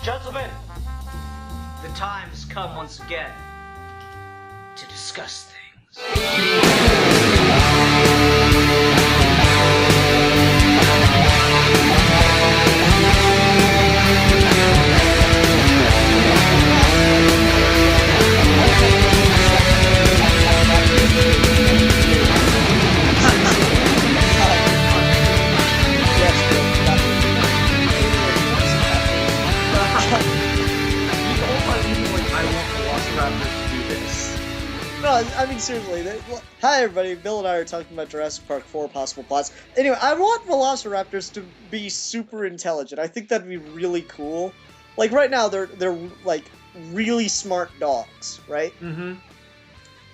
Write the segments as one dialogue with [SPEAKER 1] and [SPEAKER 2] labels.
[SPEAKER 1] Gentlemen, the time has come once again to discuss things.
[SPEAKER 2] No, I mean, seriously. Hi, everybody. Bill and I are talking about Jurassic Park 4 possible plots. Anyway, I want velociraptors to be super intelligent. I think that'd be really cool. Like, right now, they're like, really smart dogs, right?
[SPEAKER 3] Mm-hmm.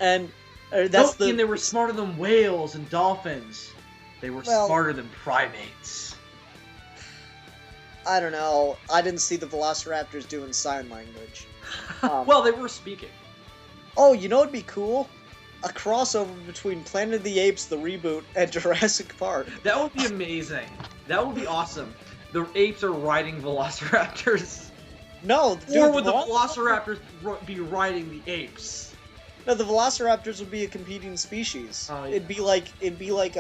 [SPEAKER 2] And
[SPEAKER 3] And they were smarter than whales and dolphins. They were smarter than primates.
[SPEAKER 2] I don't know. I didn't see the velociraptors doing sign language.
[SPEAKER 3] Well, they were speaking.
[SPEAKER 2] Oh, you know what'd be cool? A crossover between Planet of the Apes, the reboot, and Jurassic Park.
[SPEAKER 3] That would be amazing. That would be awesome. The apes are riding velociraptors.
[SPEAKER 2] No, dude,
[SPEAKER 3] or would the velociraptors be riding the apes?
[SPEAKER 2] No, the velociraptors would be a competing species.
[SPEAKER 3] Oh, yeah.
[SPEAKER 2] It'd be like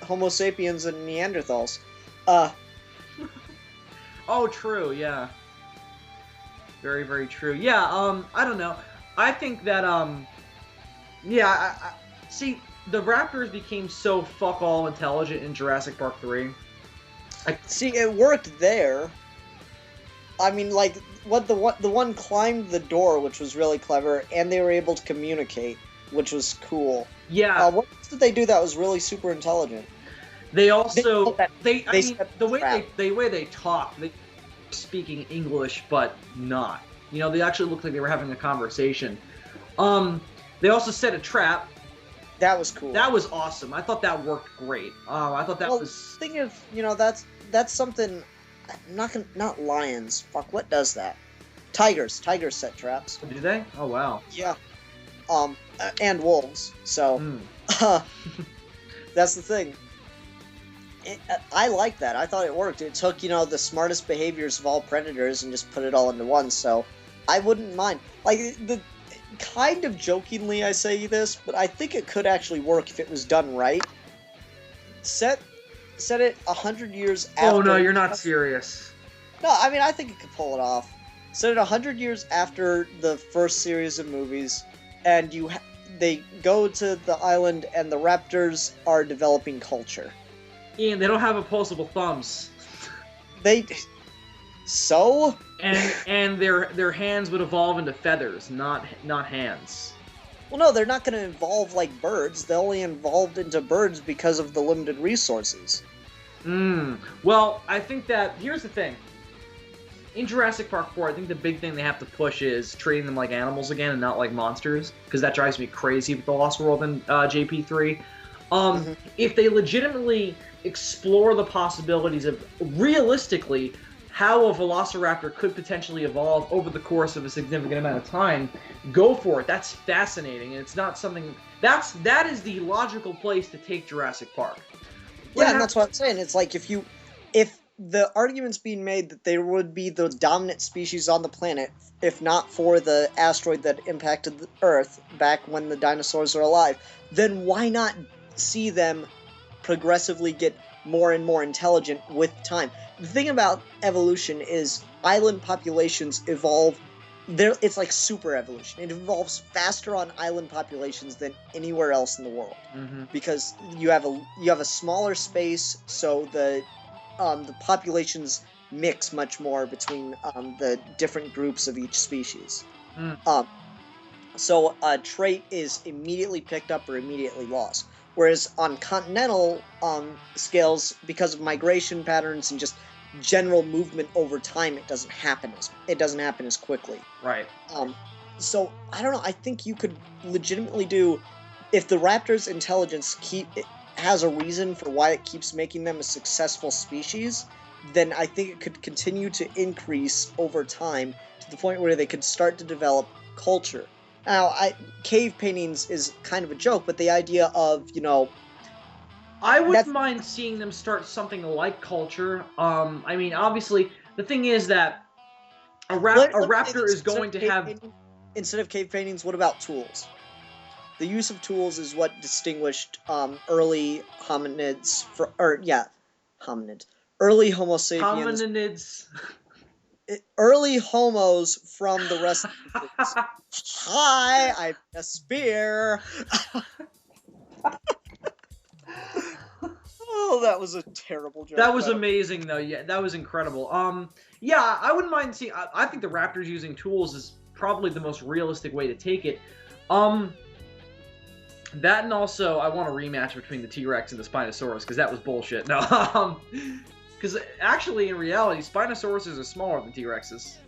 [SPEAKER 2] Homo sapiens and Neanderthals.
[SPEAKER 3] Oh, true. Yeah. Very, very true. Yeah. I don't know. I think that yeah. See, the raptors became so fuck all intelligent in Jurassic Park 3.
[SPEAKER 2] See, it worked there. I mean, like, the one climbed the door, which was really clever, and they were able to communicate, which was cool.
[SPEAKER 3] Yeah.
[SPEAKER 2] What else did they do that was really super intelligent?
[SPEAKER 3] They also the way they talk, they speaking English but not. You know, they actually looked like they were having a conversation. They also set a trap.
[SPEAKER 2] That was cool.
[SPEAKER 3] That was awesome. I thought that worked great. I thought that was.
[SPEAKER 2] Thing is, you know, that's something. Not lions. Fuck, what does that? Tigers. Tigers set traps.
[SPEAKER 3] Do they? Oh wow.
[SPEAKER 2] Yeah. And wolves. So, that's the thing. I like that. I thought it worked. It took, the smartest behaviors of all predators and just put it all into one, so I wouldn't mind. Like, kind of jokingly I say this, but I think it could actually work if it was done right. Set it 100 years after...
[SPEAKER 3] Oh, no, you're not serious.
[SPEAKER 2] No, I mean, I think it could pull it off. Set it 100 years after the first series of movies, and they go to the island, and the raptors are developing culture.
[SPEAKER 3] Ian, they don't have opposable thumbs.
[SPEAKER 2] So?
[SPEAKER 3] And their hands would evolve into feathers, not hands.
[SPEAKER 2] Well, no, they're not going to evolve like birds. They only evolved into birds because of the limited resources.
[SPEAKER 3] Well, I think that... Here's the thing. In Jurassic Park 4, I think the big thing they have to push is treating them like animals again and not like monsters, because that drives me crazy with The Lost World and JP3. If they legitimately explore the possibilities of, realistically, how a velociraptor could potentially evolve over the course of a significant amount of time, go for it. That's fascinating, and it's not something... That is the logical place to take Jurassic Park.
[SPEAKER 2] Yeah, and that's what I'm saying. It's like if the argument's being made that they would be the dominant species on the planet, if not for the asteroid that impacted the Earth back when the dinosaurs were alive, then why not see them progressively get more and more intelligent with time? The thing about evolution is island populations evolve. It's like super evolution. It evolves faster on island populations than anywhere else in the world, because you have a smaller space, so the populations mix much more between the different groups of each species. So a trait is immediately picked up or immediately lost. Whereas on continental scales, because of migration patterns and just general movement over time, it doesn't happen as quickly.
[SPEAKER 3] Right.
[SPEAKER 2] So I don't know. I think you could legitimately do, if the raptor's intelligence has a reason for why it keeps making them a successful species, then I think it could continue to increase over time to the point where they could start to develop culture. Now, cave paintings is kind of a joke, but the idea of,
[SPEAKER 3] I wouldn't mind seeing them start something like culture. I mean, obviously, the thing is that a
[SPEAKER 2] Let me say
[SPEAKER 3] raptor
[SPEAKER 2] this,
[SPEAKER 3] is going to have.
[SPEAKER 2] instead of cave paintings, what about tools? The use of tools is what distinguished early hominids early Homo sapiens,
[SPEAKER 3] Hominids.
[SPEAKER 2] early homos from the rest of the groups. Hi, I'm a spear. Oh, that was a terrible joke.
[SPEAKER 3] That was amazing, though. Yeah, that was incredible. Yeah, I wouldn't mind seeing. I think the Raptors using tools is probably the most realistic way to take it. That and also, I want a rematch between the T-Rex and the Spinosaurus because that was bullshit. No, because actually, in reality, Spinosauruses are smaller than T-Rexes.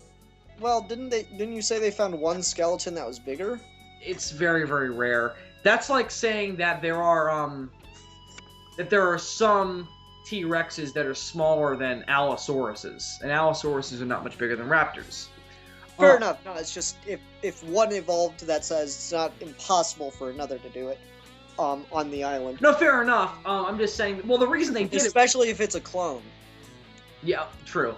[SPEAKER 2] Well, didn't you say they found one skeleton that was bigger?
[SPEAKER 3] It's very, very rare. That's like saying that there are some T-Rexes that are smaller than Allosauruses, and Allosauruses are not much bigger than raptors.
[SPEAKER 2] Fair enough. No, it's just if one evolved to that size, it's not impossible for another to do it on the island.
[SPEAKER 3] No, fair enough. I'm just saying. Well, the reason they did
[SPEAKER 2] especially if it's a clone.
[SPEAKER 3] Yeah, true.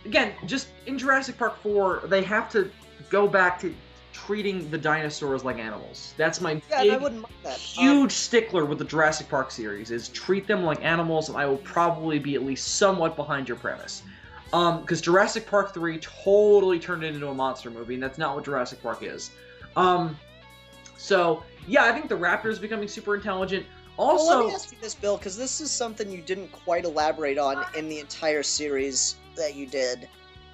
[SPEAKER 3] Again, just in Jurassic Park 4, they have to go back to treating the dinosaurs like animals. That's my
[SPEAKER 2] I wouldn't mind that.
[SPEAKER 3] huge stickler with the Jurassic Park series, is treat them like animals, and I will probably be at least somewhat behind your premise. Because Jurassic Park 3 totally turned it into a monster movie, and that's not what Jurassic Park is. So, yeah, I think the raptor is becoming super intelligent. Also,
[SPEAKER 2] well, let me ask you this, Bill, because this is something you didn't quite elaborate on in the entire series that you did.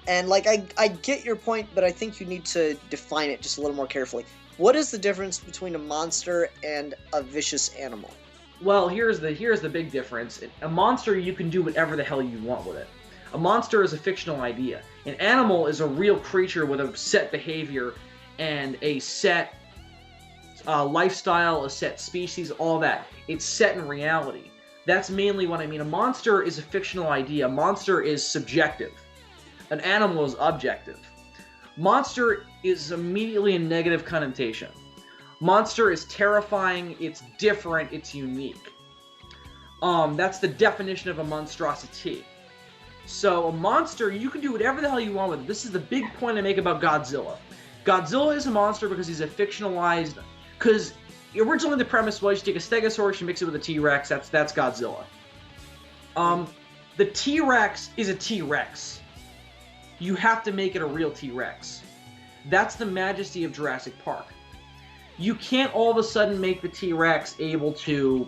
[SPEAKER 2] And, like, I get your point, but I think you need to define it just a little more carefully. What is the difference between a monster and a vicious animal?
[SPEAKER 3] Well, here's the big difference. A monster, you can do whatever the hell you want with it. A monster is a fictional idea. An animal is a real creature with a set behavior and a set lifestyle, a set species, all that. It's set in reality. That's mainly what I mean. A monster is a fictional idea. A monster is subjective. An animal is objective. Monster is immediately a negative connotation. Monster is terrifying, it's different, it's unique. That's the definition of a monstrosity. So a monster, you can do whatever the hell you want with it. This is the big point I make about Godzilla. Godzilla is a monster because he's a fictionalized... Because originally the premise was you take a Stegosaurus, you mix it with a T-Rex, that's Godzilla. The T-Rex is a T-Rex. You have to make it a real T-Rex. That's the majesty of Jurassic Park. You can't all of a sudden make the T-Rex able to...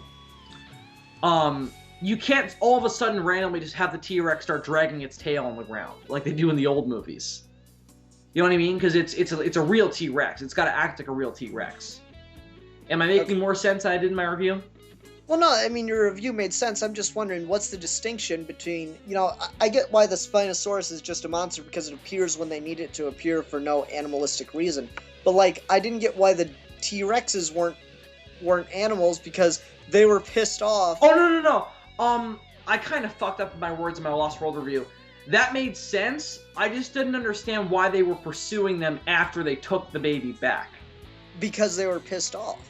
[SPEAKER 3] You can't all of a sudden randomly just have the T-Rex start dragging its tail on the ground, like they do in the old movies. You know what I mean? Because it's a real T-Rex. It's got to act like a real T-Rex. Am I making more sense than I did in my review?
[SPEAKER 2] Well, no, I mean, your review made sense. I'm just wondering, what's the distinction between... You know, I get why the Spinosaurus is just a monster because it appears when they need it to appear for no animalistic reason. But, like, I didn't get why the T-Rexes weren't animals because they were pissed off.
[SPEAKER 3] Oh, no. I kind of fucked up my words in my Lost World review. That made sense. I just didn't understand why they were pursuing them after they took the baby back.
[SPEAKER 2] Because they were pissed off.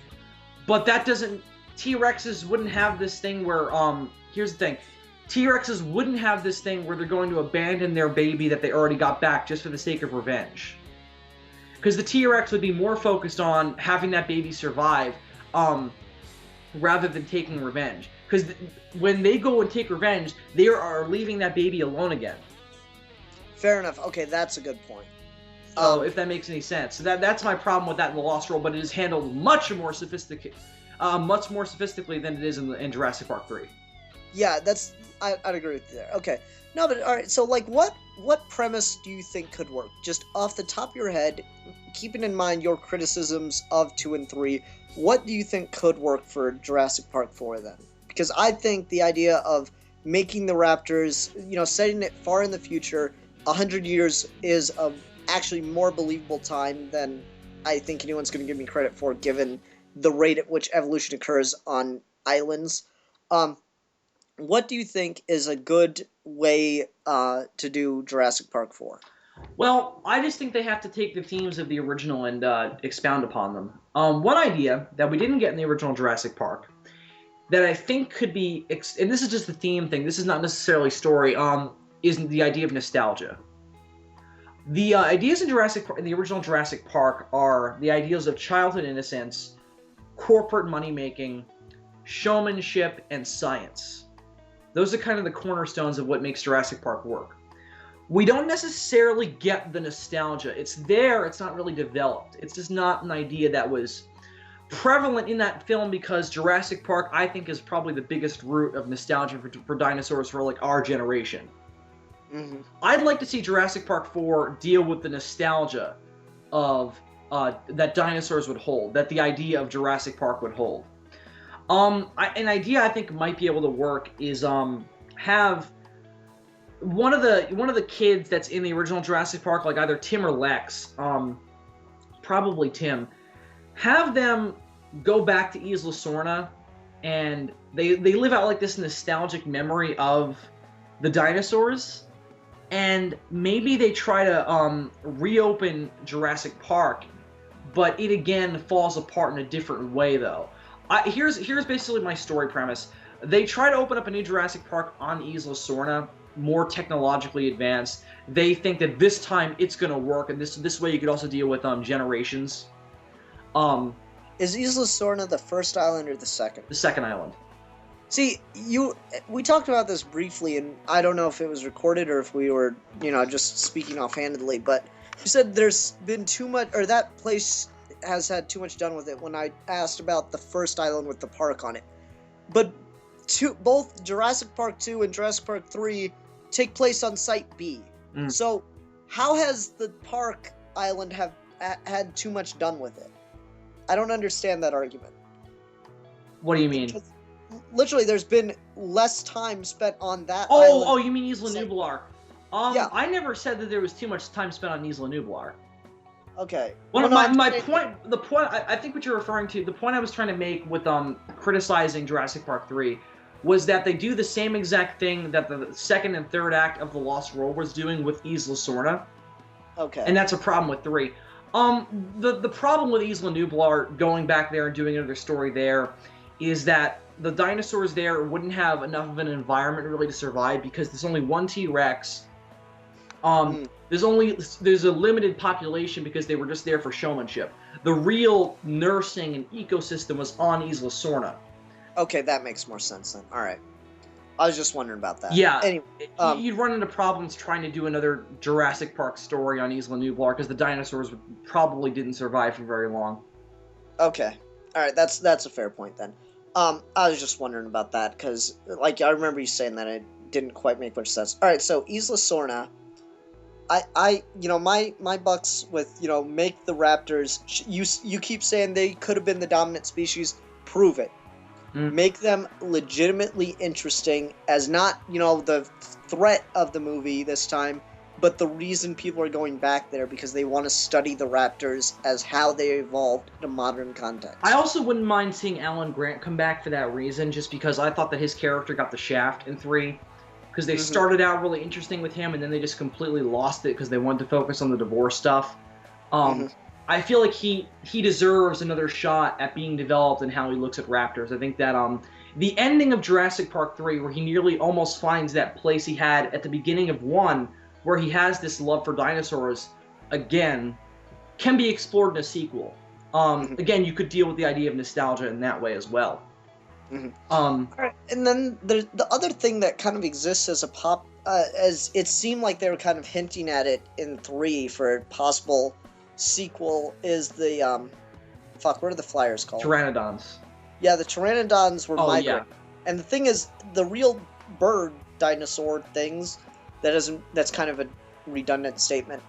[SPEAKER 3] But that doesn't... T-Rexes wouldn't have this thing where, here's the thing. T-Rexes wouldn't have this thing where they're going to abandon their baby that they already got back just for the sake of revenge. Because the T-Rex would be more focused on having that baby survive, rather than taking revenge. Because when they go and take revenge, they are leaving that baby alone again.
[SPEAKER 2] Fair enough. Okay, that's a good point.
[SPEAKER 3] So, if that makes any sense. So that's my problem with that in the Lost World, but it is handled much more sophisticatedly than it is in Jurassic Park 3.
[SPEAKER 2] Yeah, I'd agree with you there. Okay. No, but alright, so like what premise do you think could work? Just off the top of your head, keeping in mind your criticisms of 2 and 3, what do you think could work for Jurassic Park 4 then? Because I think the idea of making the raptors, you know, setting it far in the future, 100 years is actually more believable time than I think anyone's going to give me credit for, given the rate at which evolution occurs on islands. What do you think is a good way to do Jurassic Park 4?
[SPEAKER 3] Well, I just think they have to take the themes of the original and expound upon them. One idea that we didn't get in the original Jurassic Park that I think could be, and this is just the theme thing, this is not necessarily story, is the idea of nostalgia. The ideas in the original Jurassic Park are the ideas of childhood innocence, corporate money-making, showmanship, and science. Those are kind of the cornerstones of what makes Jurassic Park work. We don't necessarily get the nostalgia. It's there, it's not really developed. It's just not an idea that was prevalent in that film because Jurassic Park, I think, is probably the biggest root of nostalgia for dinosaurs for, like, our generation.
[SPEAKER 2] Mm-hmm.
[SPEAKER 3] I'd like to see Jurassic Park 4 deal with the nostalgia of that dinosaurs would hold, that the idea of Jurassic Park would hold. An idea I think might be able to work is have one of the kids that's in the original Jurassic Park, like either Tim or Lex, probably Tim, have them go back to Isla Sorna, and they live out like this nostalgic memory of the dinosaurs, and maybe they try to reopen Jurassic Park, but it again falls apart in a different way though. Here's basically my story premise. They try to open up a new Jurassic Park on Isla Sorna, more technologically advanced. They think that this time it's going to work, and this way you could also deal with generations.
[SPEAKER 2] Is Isla Sorna the first island or the second?
[SPEAKER 3] The second island.
[SPEAKER 2] See, we talked about this briefly, and I don't know if it was recorded or if we were, just speaking offhandedly, but you said there's been too much, or that place has had too much done with it when I asked about the first island with the park on it. But both Jurassic Park 2 and Jurassic Park 3 take place on Site B.
[SPEAKER 3] Mm.
[SPEAKER 2] So, how has the park island had too much done with it? I don't understand that argument.
[SPEAKER 3] What do you mean?
[SPEAKER 2] Because literally, there's been less time spent on that island.
[SPEAKER 3] Oh, you mean Isla Nublar.
[SPEAKER 2] Yeah.
[SPEAKER 3] I never said that there was too much time spent on Isla Nublar.
[SPEAKER 2] Okay.
[SPEAKER 3] My point, I think what you're referring to, the point I was trying to make with criticizing Jurassic Park 3 was that they do the same exact thing that the second and third act of The Lost World was doing with Isla Sorna.
[SPEAKER 2] Okay.
[SPEAKER 3] And that's a problem with 3. The problem with Isla Nublar going back there and doing another story there is that the dinosaurs there wouldn't have enough of an environment really to survive because there's only one T-Rex. There's a limited population because they were just there for showmanship. The real nursing and ecosystem was on Isla Sorna.
[SPEAKER 2] Okay, that makes more sense then. All right. I was just wondering about that.
[SPEAKER 3] Yeah.
[SPEAKER 2] Anyway,
[SPEAKER 3] you'd run into problems trying to do another Jurassic Park story on Isla Nublar because the dinosaurs probably didn't survive for very long.
[SPEAKER 2] Okay. All right, that's a fair point then. I was just wondering about that because, like, I remember you saying that it didn't quite make much sense. All right, so Isla Sorna, my bucks with, make the raptors. You keep saying they could have been the dominant species. Prove it. Make them legitimately interesting as not, the threat of the movie this time, but the reason people are going back there because they want to study the raptors as how they evolved in a modern context.
[SPEAKER 3] I also wouldn't mind seeing Alan Grant come back for that reason, just because I thought that his character got the shaft in 3. Because they started out really interesting with him, and then they just completely lost it because they wanted to focus on the divorce stuff. I feel like he deserves another shot at being developed and how he looks at raptors. I think that the ending of Jurassic Park 3, where he nearly almost finds that place he had at the beginning of 1, where he has this love for dinosaurs, again, can be explored in a sequel. Again, you could deal with the idea of nostalgia in that way as well.
[SPEAKER 2] All right, and then the other thing that kind of exists as a as it seemed like they were kind of hinting at it in 3 for a possible sequel, is the what are the flyers called?
[SPEAKER 3] Pteranodons.
[SPEAKER 2] Yeah, the pteranodons were migrating.
[SPEAKER 3] Yeah.
[SPEAKER 2] And the thing is, the real bird dinosaur things, that's kind of a redundant statement.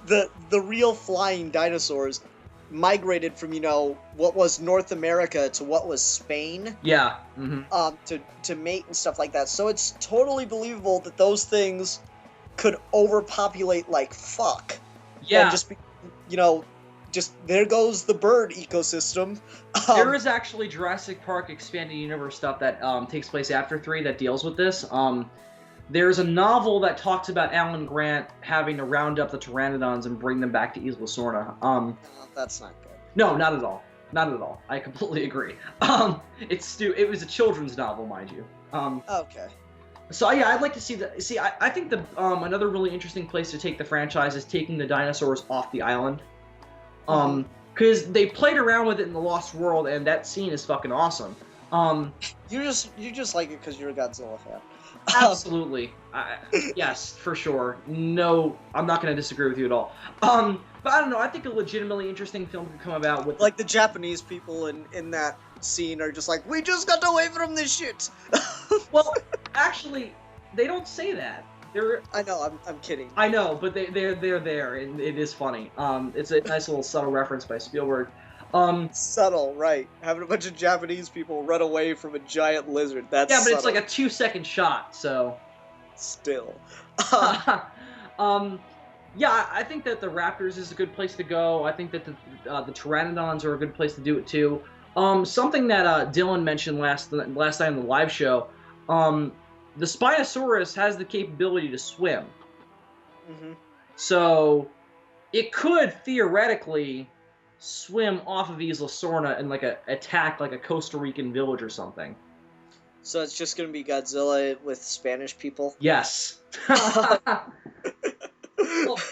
[SPEAKER 2] The real flying dinosaurs migrated from, what was North America to what was Spain.
[SPEAKER 3] Yeah.
[SPEAKER 2] To mate and stuff like that. So it's totally believable that those things could overpopulate like fuck.
[SPEAKER 3] Yeah.
[SPEAKER 2] And just be, just there goes the bird ecosystem.
[SPEAKER 3] There is actually Jurassic Park Expanded Universe stuff that takes place after 3 that deals with this. There's a novel that talks about Alan Grant having to round up the pteranodons and bring them back to Isla Sorna.
[SPEAKER 2] That's not good.
[SPEAKER 3] No, not at all. Not at all. I completely agree. It was a children's novel, mind you.
[SPEAKER 2] Okay.
[SPEAKER 3] So yeah, I'd like to see the. See, I think the another really interesting place to take the franchise is taking the dinosaurs off the island. Because they played around with it in the Lost World, and that scene is fucking awesome.
[SPEAKER 2] You just like it because you're a Godzilla fan.
[SPEAKER 3] Absolutely. Yes, for sure. No, I'm not going to disagree with you at all. But I don't know. I think a legitimately interesting film could come about with
[SPEAKER 2] like the Japanese people in that scene are just like, we just got away from this shit.
[SPEAKER 3] Well, actually, they don't say that.
[SPEAKER 2] I know. I'm kidding.
[SPEAKER 3] I know, but they're there, and it is funny. It's a nice little subtle reference by Spielberg.
[SPEAKER 2] Subtle, right? Having a bunch of Japanese people run away from a giant lizard. That's
[SPEAKER 3] yeah, but
[SPEAKER 2] subtle.
[SPEAKER 3] it's like a 2-second shot, so.
[SPEAKER 2] Still.
[SPEAKER 3] Yeah, I think that the Raptors is a good place to go. I think that the Pteranodons are a good place to do it too. Something that Dylan mentioned last night on the live show. The Spinosaurus has the capability to swim.
[SPEAKER 2] Mm-hmm.
[SPEAKER 3] So it could theoretically swim off of Isla Sorna and attack like a Costa Rican village or something.
[SPEAKER 2] So it's just gonna be Godzilla with Spanish people?
[SPEAKER 3] Yes. Well,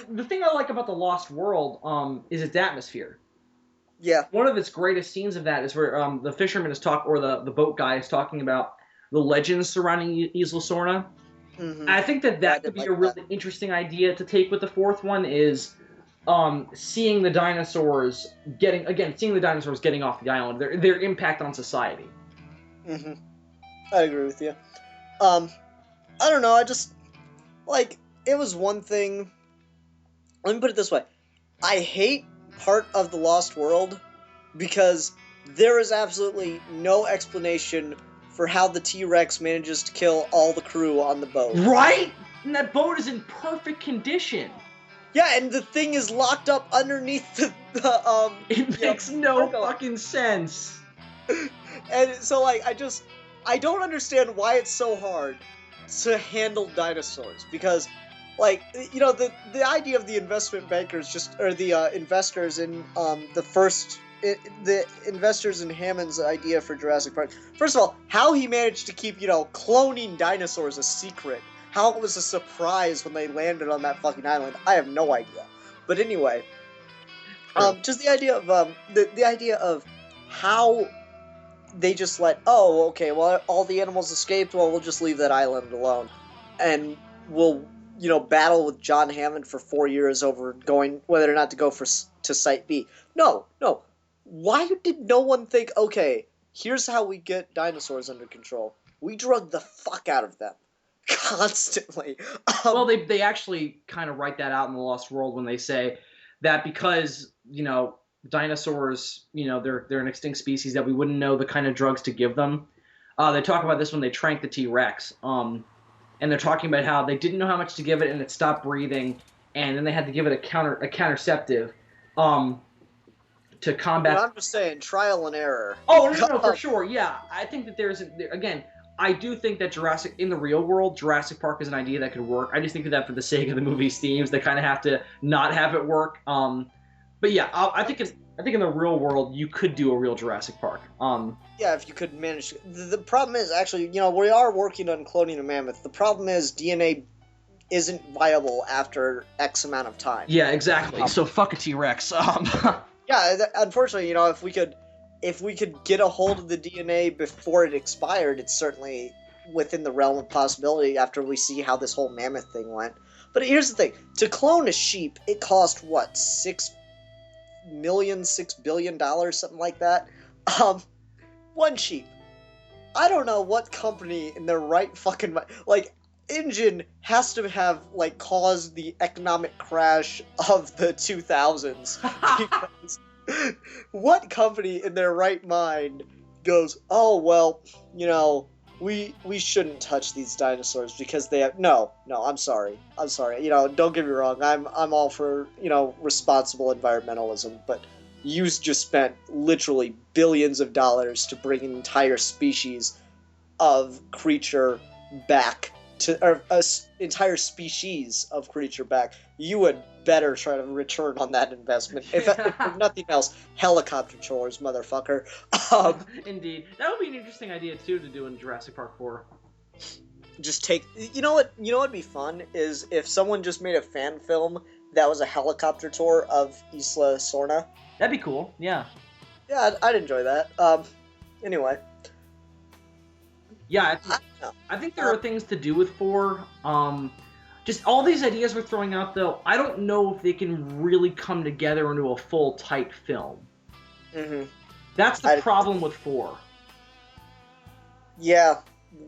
[SPEAKER 3] the thing I like about the Lost World is its atmosphere.
[SPEAKER 2] Yeah.
[SPEAKER 3] One of its greatest scenes of that is where the fisherman is or the boat guy is talking about the legends surrounding Isla Sorna.
[SPEAKER 2] Mm-hmm.
[SPEAKER 3] I think that could be a really interesting idea to take with the fourth one is seeing the dinosaurs getting off the island, their impact on society.
[SPEAKER 2] Mm-hmm. I agree with you. I don't know, I just, like, it was one thing, let me put it this way, I hate part of the Lost World because there is absolutely no explanation for how the T-Rex manages to kill all the crew on the boat.
[SPEAKER 3] Right? And that boat is in perfect condition.
[SPEAKER 2] Yeah, and the thing is locked up underneath the
[SPEAKER 3] It makes no fucking sense.
[SPEAKER 2] And so, like, I don't understand why it's so hard to handle dinosaurs, because, like, you know, the idea of the investment bankers the investors in the investors in Hammond's idea for Jurassic Park. First of all, how he managed to keep, cloning dinosaurs a secret, how it was a surprise when they landed on that fucking island, I have no idea. But anyway, just the idea of the idea of how they just all the animals escaped, well, we'll just leave that island alone, and we'll battle with John Hammond for 4 years over whether or not to go to Site B. No. Why did no one think, okay, here's how we get dinosaurs under control? We drug the fuck out of them. Constantly.
[SPEAKER 3] Well, they actually kind of write that out in the Lost World when they say that because, dinosaurs, they're an extinct species, that we wouldn't know the kind of drugs to give them. They talk about this when they trank the T-Rex. And they're talking about how they didn't know how much to give it and it stopped breathing, and then they had to give it a counterceptive to combat.
[SPEAKER 2] I'm just saying, trial and error.
[SPEAKER 3] Oh, no, for sure, yeah. I think that again, I do think that in the real world, Jurassic Park is an idea that could work. I just think that for the sake of the movie's themes, they kind of have to not have it work. But yeah, I think in the real world, you could do a real Jurassic Park.
[SPEAKER 2] Yeah, if you could manage. The problem is, actually, we are working on cloning a mammoth. The problem is DNA isn't viable after X amount of time.
[SPEAKER 3] Yeah, exactly. So fuck a T-Rex.
[SPEAKER 2] Yeah, unfortunately, if we could get a hold of the DNA before it expired, it's certainly within the realm of possibility after we see how this whole mammoth thing went. But here's the thing. To clone a sheep, it cost, what, $6 billion, something like that? One sheep. I don't know what company in their right fucking mind, InGen has to have, caused the economic crash of the 2000s. Because what company in their right mind goes, oh, well, we shouldn't touch these dinosaurs because they have... No, I'm sorry. Don't get me wrong. I'm all for, responsible environmentalism, but you just spent literally billions of dollars to bring an entire species of creature back entire species of creature back. You would better try to return on that investment. If nothing else, helicopter chores, motherfucker.
[SPEAKER 3] Indeed. That would be an interesting idea, too, to do in Jurassic Park 4.
[SPEAKER 2] just take. You know what? You know what'd be fun is if someone just made a fan film that was a helicopter tour of Isla Sorna.
[SPEAKER 3] That'd be cool. Yeah.
[SPEAKER 2] Yeah, I'd enjoy that. Anyway.
[SPEAKER 3] Yeah, I think there are things to do with 4. Just all these ideas we're throwing out, though, I don't know if they can really come together into a full, tight film.
[SPEAKER 2] Mm-hmm.
[SPEAKER 3] That's the problem with 4.
[SPEAKER 2] Yeah,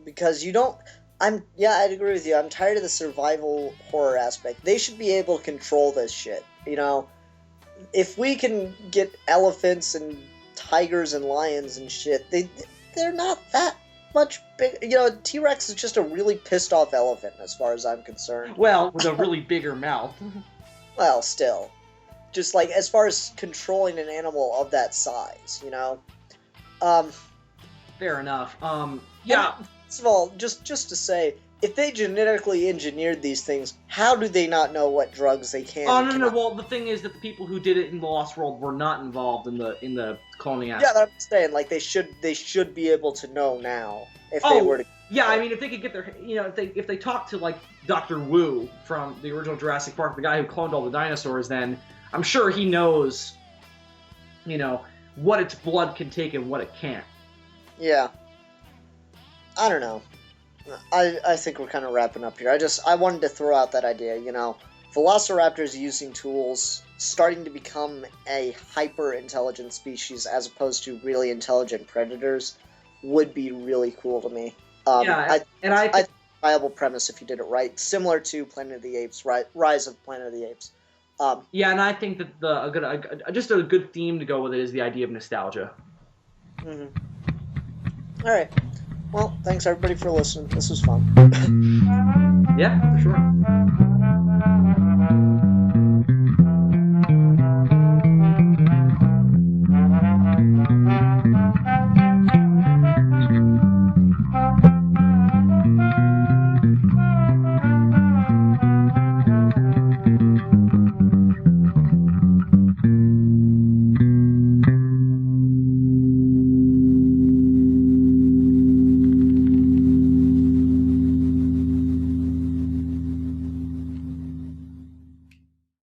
[SPEAKER 2] because you don't... I'd agree with you. I'm tired of the survival horror aspect. They should be able to control this shit, you know? If we can get elephants and tigers and lions and shit, they're not that much big. You know, T-Rex is just a really pissed off elephant as far as I'm concerned.
[SPEAKER 3] Well, with a really bigger mouth.
[SPEAKER 2] Well, still. Just like as far as controlling an animal of that size, you know?
[SPEAKER 3] Fair enough. Yeah.
[SPEAKER 2] First of all, just to say, if they genetically engineered these things, how do they not know what drugs they can?
[SPEAKER 3] Oh no! Well, the thing is that the people who did it in the Lost World were not involved in the cloning aspect.
[SPEAKER 2] Yeah, that's what I'm saying. Like they should be able to know now if they were to.
[SPEAKER 3] Yeah, I mean, if they could get their, if they talk to like Dr. Wu from the original Jurassic Park, the guy who cloned all the dinosaurs, then I'm sure he knows, what its blood can take and what it can't.
[SPEAKER 2] Yeah. I don't know. I think we're kind of wrapping up here. I wanted to throw out that idea, Velociraptors using tools, starting to become a hyper-intelligent species as opposed to really intelligent predators would be really cool to me. I think a viable premise if you did it right, similar to Planet of the Apes, Rise of Planet of the Apes.
[SPEAKER 3] Yeah, and I think that just a good theme to go with it is the idea of nostalgia.
[SPEAKER 2] Mm-hmm. All right. Well, thanks everybody for listening. This was fun.
[SPEAKER 3] Yeah, for sure.